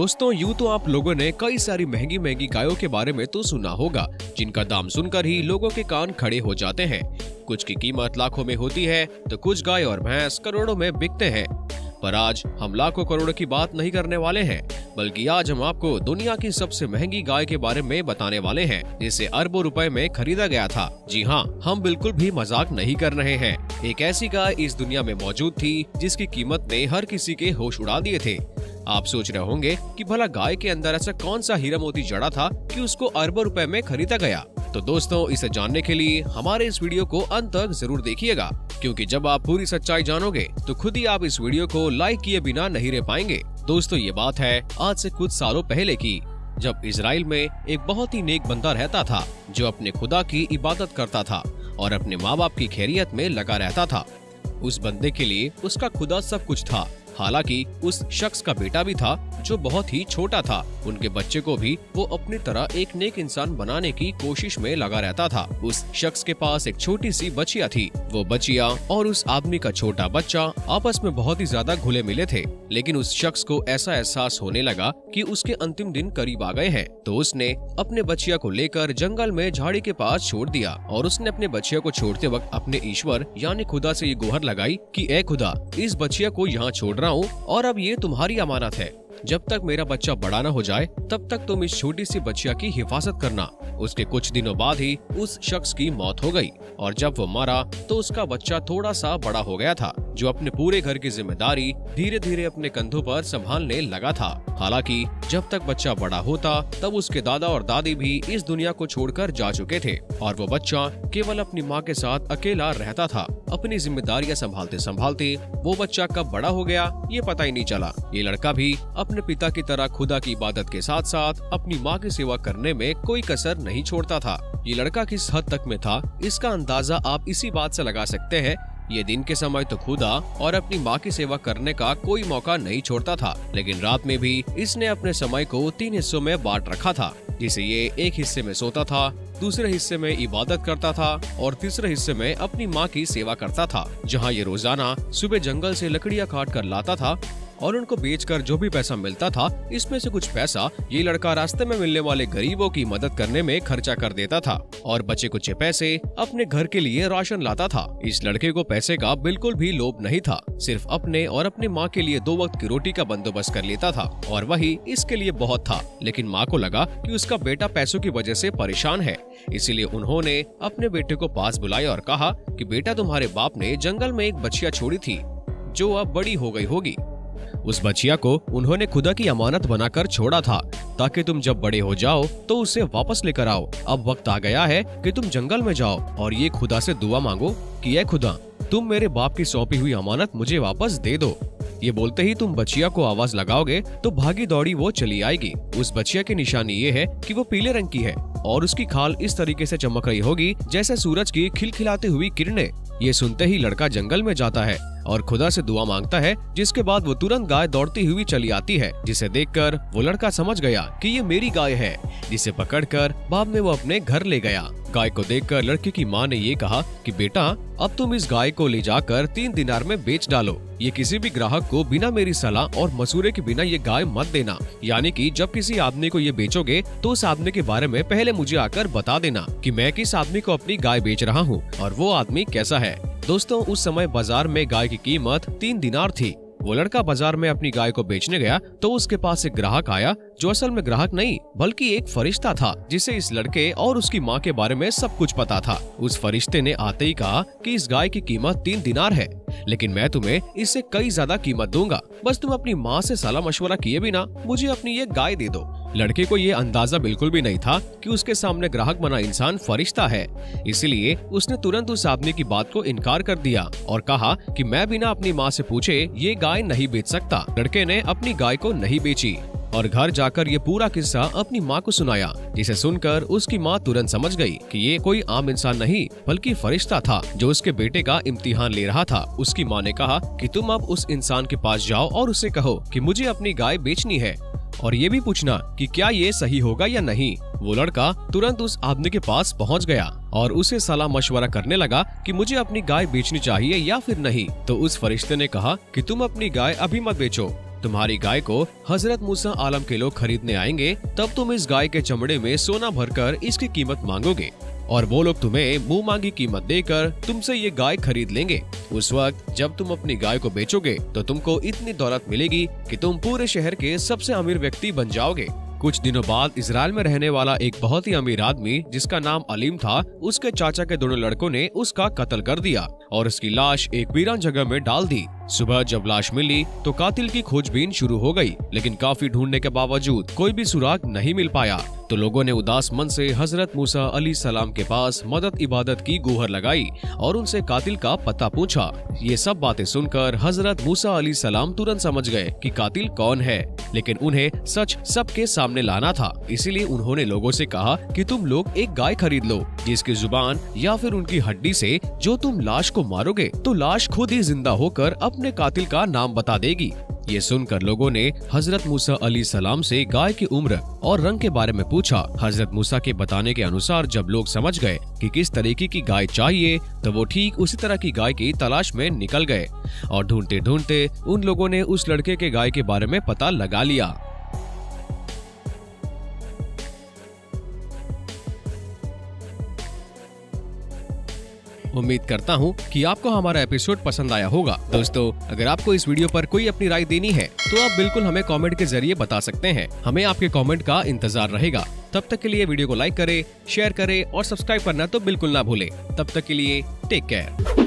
दोस्तों, यूँ तो आप लोगों ने कई सारी महंगी महंगी गायों के बारे में तो सुना होगा, जिनका दाम सुनकर ही लोगों के कान खड़े हो जाते हैं। कुछ की कीमत लाखों में होती है तो कुछ गाय और भैंस करोड़ों में बिकते हैं। पर आज हम लाखों करोड़ों की बात नहीं करने वाले हैं, बल्कि आज हम आपको दुनिया की सबसे महंगी गाय के बारे में बताने वाले हैं, जिसे अरबों रुपए में खरीदा गया था। जी हाँ, हम बिल्कुल भी मजाक नहीं कर रहे हैं। एक ऐसी गाय इस दुनिया में मौजूद थी जिसकी कीमत ने हर किसी के होश उड़ा दिए थे। आप सोच रहे होंगे कि भला गाय के अंदर ऐसा कौन सा हीरा मोती जड़ा था कि उसको अरबों रुपए में खरीदा गया। तो दोस्तों, इसे जानने के लिए हमारे इस वीडियो को अंत तक जरूर देखिएगा, क्योंकि जब आप पूरी सच्चाई जानोगे तो खुद ही आप इस वीडियो को लाइक किए बिना नहीं रह पाएंगे। दोस्तों, ये बात है आज से कुछ सालों पहले की, जब इजराइल में एक बहुत ही नेक बंदा रहता था, जो अपने खुदा की इबादत करता था और अपने माँ बाप की खैरियत में लगा रहता था। उस बंदे के लिए उसका खुदा सब कुछ था। हालांकि उस शख्स का बेटा भी था जो बहुत ही छोटा था। उनके बच्चे को भी वो अपनी तरह एक नेक इंसान बनाने की कोशिश में लगा रहता था। उस शख्स के पास एक छोटी सी बच्चिया थी। वो बच्चिया और उस आदमी का छोटा बच्चा आपस में बहुत ही ज्यादा घुले मिले थे। लेकिन उस शख्स को ऐसा एहसास होने लगा कि उसके अंतिम दिन करीब आ गए हैं, तो उसने अपने बच्चिया को लेकर जंगल में झाड़ी के पास छोड़ दिया। और उसने अपने बच्चिया को छोड़ते वक्त अपने ईश्वर यानी खुदा से ये गुहार लगाई कि ए खुदा, इस बच्चिया को यहाँ छोड़ रहा हूँ और अब ये तुम्हारी अमानत है। जब तक मेरा बच्चा बड़ा न हो जाए तब तक तुम इस छोटी सी बच्चिया की हिफाजत करना। उसके कुछ दिनों बाद ही उस शख्स की मौत हो गई, और जब वो मरा तो उसका बच्चा थोड़ा सा बड़ा हो गया था, जो अपने पूरे घर की जिम्मेदारी धीरे धीरे अपने कंधों पर संभालने लगा था। हालांकि जब तक बच्चा बड़ा होता तब उसके दादा और दादी भी इस दुनिया को छोड़कर जा चुके थे, और वो बच्चा केवल अपनी माँ के साथ अकेला रहता था। अपनी जिम्मेदारियां संभालते संभालते वो बच्चा कब बड़ा हो गया ये पता ही नहीं चला। ये लड़का भी अपने पिता की तरह खुदा की इबादत के साथ साथ अपनी माँ की सेवा करने में कोई कसर नहीं छोड़ता था। ये लड़का किस हद तक में था, इसका अंदाजा आप इसी बात से लगा सकते हैं। ये दिन के समय तो खुदा और अपनी माँ की सेवा करने का कोई मौका नहीं छोड़ता था, लेकिन रात में भी इसने अपने समय को 3 हिस्सों में बांट रखा था, जिसे ये एक हिस्से में सोता था, दूसरे हिस्से में इबादत करता था और तीसरे हिस्से में अपनी माँ की सेवा करता था। जहाँ ये रोजाना सुबह जंगल से लकड़ियाँ काट कर लाता था और उनको बेचकर जो भी पैसा मिलता था, इसमें से कुछ पैसा ये लड़का रास्ते में मिलने वाले गरीबों की मदद करने में खर्चा कर देता था और बचे कुछ पैसे अपने घर के लिए राशन लाता था। इस लड़के को पैसे का बिल्कुल भी लोभ नहीं था, सिर्फ अपने और अपनी माँ के लिए 2 वक्त की रोटी का बंदोबस्त कर लेता था, और वही इसके लिए बहुत था। लेकिन माँ को लगा कि उसका बेटा पैसों की वजह से परेशान है, इसीलिए उन्होंने अपने बेटे को पास बुलाया और कहा कि बेटा, तुम्हारे बाप ने जंगल में एक बच्चिया छोड़ी थी जो अब बड़ी हो गई होगी। उस बच्चिया को उन्होंने खुदा की अमानत बनाकर छोड़ा था, ताकि तुम जब बड़े हो जाओ तो उसे वापस लेकर आओ। अब वक्त आ गया है कि तुम जंगल में जाओ और ये खुदा से दुआ मांगो कि ए खुदा, तुम मेरे बाप की सौंपी हुई अमानत मुझे वापस दे दो। ये बोलते ही तुम बच्चिया को आवाज लगाओगे तो भागी दौड़ी वो चली आएगी। उस बच्चिया की निशानी ये है कि वो पीले रंग की है और उसकी खाल इस तरीके से चमक रही होगी जैसे सूरज की खिलखिलाती हुई किरणें। ये सुनते ही लड़का जंगल में जाता है और खुदा से दुआ मांगता है, जिसके बाद वो तुरंत गाय दौड़ती हुई चली आती है, जिसे देखकर वो लड़का समझ गया कि ये मेरी गाय है, जिसे पकड़कर बाद में वो अपने घर ले गया। गाय को देखकर लड़के की माँ ने ये कहा कि बेटा, अब तुम इस गाय को ले जाकर 3 दिनार में बेच डालो। ये किसी भी ग्राहक को बिना मेरी सलाह और मशूरे के बिना ये गाय मत देना। यानी कि जब किसी आदमी को ये बेचोगे तो उस आदमी के बारे में पहले मुझे आकर बता देना कि मैं किस आदमी को अपनी गाय बेच रहा हूँ और वो आदमी कैसा है। दोस्तों, उस समय बाजार में गाय की कीमत 3 दिनार थी। वो लड़का बाजार में अपनी गाय को बेचने गया तो उसके पास एक ग्राहक आया, जो असल में ग्राहक नहीं बल्कि एक फरिश्ता था, जिसे इस लड़के और उसकी माँ के बारे में सब कुछ पता था। उस फरिश्ते ने आते ही कहा कि इस गाय की कीमत 3 दिनार है, लेकिन मैं तुम्हें इससे कई ज्यादा कीमत दूंगा, बस तुम अपनी माँ से सलाह मशवरा किए बिना मुझे अपनी ये गाय दे दो। लड़के को ये अंदाजा बिल्कुल भी नहीं था कि उसके सामने ग्राहक बना इंसान फरिश्ता है, इसलिए उसने तुरंत उस आदमी की बात को इनकार कर दिया और कहा कि मैं बिना अपनी माँ से पूछे ये गाय नहीं बेच सकता। लड़के ने अपनी गाय को नहीं बेची और घर जाकर ये पूरा किस्सा अपनी माँ को सुनाया, जिसे सुनकर उसकी माँ तुरंत समझ गई कि ये कोई आम इंसान नहीं बल्कि फरिश्ता था, जो उसके बेटे का इम्तिहान ले रहा था। उसकी माँ ने कहा कि तुम अब उस इंसान के पास जाओ और उसे कहो कि मुझे अपनी गाय बेचनी है, और ये भी पूछना कि क्या ये सही होगा या नहीं। वो लड़का तुरंत उस आदमी के पास पहुंच गया और उसे सलाह मशवरा करने लगा कि मुझे अपनी गाय बेचनी चाहिए या फिर नहीं। तो उस फरिश्ते ने कहा कि तुम अपनी गाय अभी मत बेचो, तुम्हारी गाय को हजरत मूसा आलम के लोग खरीदने आएंगे, तब तुम इस गाय के चमड़े में सोना भरकर इसकी कीमत मांगोगे और वो लोग तुम्हें मुंह मांगी कीमत देकर तुमसे ये गाय खरीद लेंगे। उस वक्त जब तुम अपनी गाय को बेचोगे तो तुमको इतनी दौलत मिलेगी कि तुम पूरे शहर के सबसे अमीर व्यक्ति बन जाओगे। कुछ दिनों बाद इजराइल में रहने वाला एक बहुत ही अमीर आदमी जिसका नाम अलीम था, उसके चाचा के दोनों लड़कों ने उसका कत्ल कर दिया और उसकी लाश एक वीरान जगह में डाल दी। सुबह जब लाश मिली तो कातिल की खोजबीन शुरू हो गई, लेकिन काफी ढूंढने के बावजूद कोई भी सुराग नहीं मिल पाया। तो लोगों ने उदास मन से हजरत मूसा अलैहिस्सलाम के पास मदद इबादत की गुहार लगाई और उनसे कातिल का पता पूछा। ये सब बातें सुनकर हजरत मूसा अलैहिस्सलाम तुरंत समझ गए कि कातिल कौन है, लेकिन उन्हें सच सबके सामने लाना था। इसीलिए उन्होंने लोगों से कहा कि तुम लोग एक गाय खरीद लो जिसकी जुबान या फिर उनकी हड्डी से जो तुम लाश को मारोगे तो लाश खुद ही जिंदा होकर अपने कातिल का नाम बता देगी। ये सुनकर लोगों ने हजरत मूसा अलैहिस्सलाम से गाय की उम्र और रंग के बारे में पूछा। हजरत मूसा के बताने के अनुसार जब लोग समझ गए कि किस तरीके की गाय चाहिए तो वो ठीक उसी तरह की गाय की तलाश में निकल गए और ढूंढते ढूंढते उन लोगों ने उस लड़के के गाय के बारे में पता लगा लिया। उम्मीद करता हूँ कि आपको हमारा एपिसोड पसंद आया होगा। दोस्तों, अगर आपको इस वीडियो पर कोई अपनी राय देनी है तो आप बिल्कुल हमें कमेंट के जरिए बता सकते हैं। हमें आपके कमेंट का इंतजार रहेगा। तब तक के लिए वीडियो को लाइक करें, शेयर करें और सब्सक्राइब करना तो बिल्कुल ना भूलें। तब तक के लिए टेक केयर।